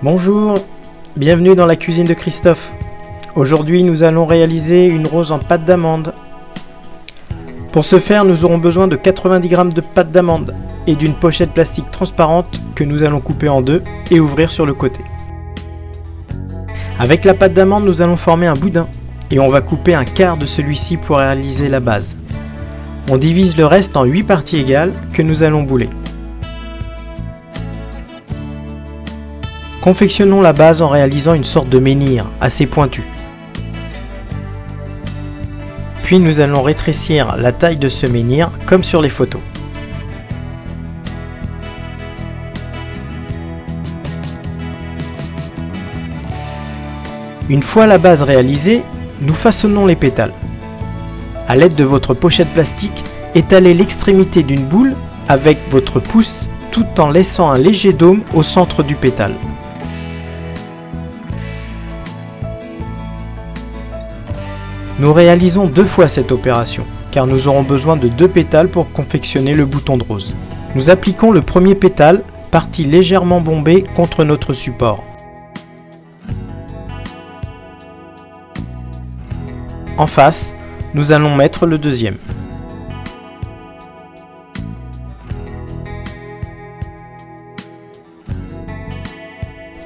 Bonjour, bienvenue dans la cuisine de Christophe. Aujourd'hui nous allons réaliser une rose en pâte d'amande. Pour ce faire nous aurons besoin de 90 g de pâte d'amande et d'une pochette plastique transparente que nous allons couper en deux et ouvrir sur le côté. Avec la pâte d'amande nous allons former un boudin et on va couper un quart de celui-ci pour réaliser la base. On divise le reste en 8 parties égales que nous allons bouler. Confectionnons la base en réalisant une sorte de menhir assez pointu. Puis nous allons rétrécir la taille de ce menhir comme sur les photos. Une fois la base réalisée, nous façonnons les pétales. A l'aide de votre pochette plastique, étalez l'extrémité d'une boule avec votre pouce tout en laissant un léger dôme au centre du pétale. Nous réalisons 2 fois cette opération, car nous aurons besoin de 2 pétales pour confectionner le bouton de rose. Nous appliquons le premier pétale, partie légèrement bombée contre notre support. En face, nous allons mettre le deuxième.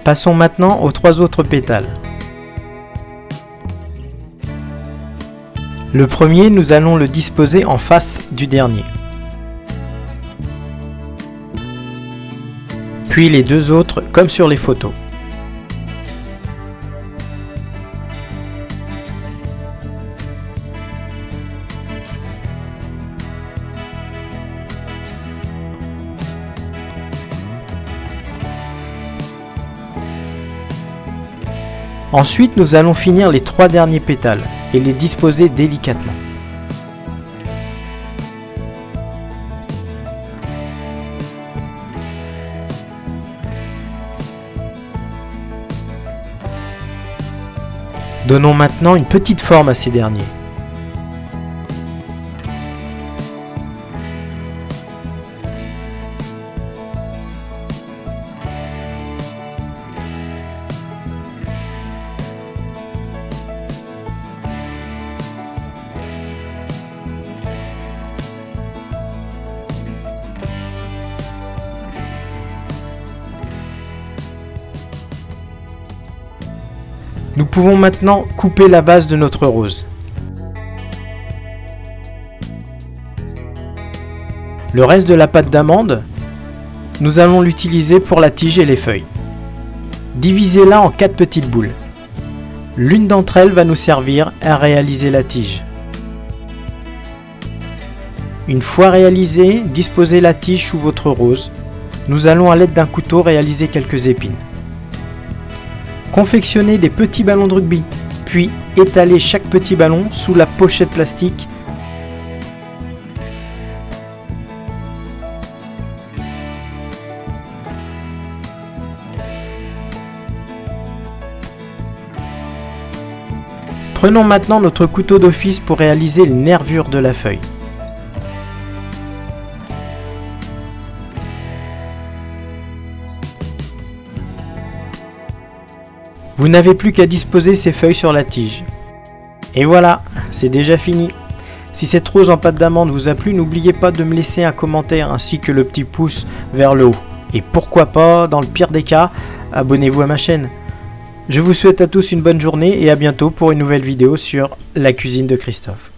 Passons maintenant aux 3 autres pétales. Le premier, nous allons le disposer en face du dernier. Puis les 2 autres comme sur les photos. Ensuite, nous allons finir les 3 derniers pétales et les disposer délicatement. Donnons maintenant une petite forme à ces derniers. Nous pouvons maintenant couper la base de notre rose. Le reste de la pâte d'amande, nous allons l'utiliser pour la tige et les feuilles. Divisez-la en 4 petites boules. L'une d'entre elles va nous servir à réaliser la tige. Une fois réalisée, disposez la tige sous votre rose. Nous allons à l'aide d'un couteau réaliser quelques épines. Confectionnez des petits ballons de rugby, puis étalez chaque petit ballon sous la pochette plastique. Prenons maintenant notre couteau d'office pour réaliser les nervures de la feuille. Vous n'avez plus qu'à disposer ces feuilles sur la tige. Et voilà, c'est déjà fini. Si cette rose en pâte d'amande vous a plu, n'oubliez pas de me laisser un commentaire ainsi que le petit pouce vers le haut. Et pourquoi pas, dans le pire des cas, abonnez-vous à ma chaîne. Je vous souhaite à tous une bonne journée et à bientôt pour une nouvelle vidéo sur la cuisine de Christophe.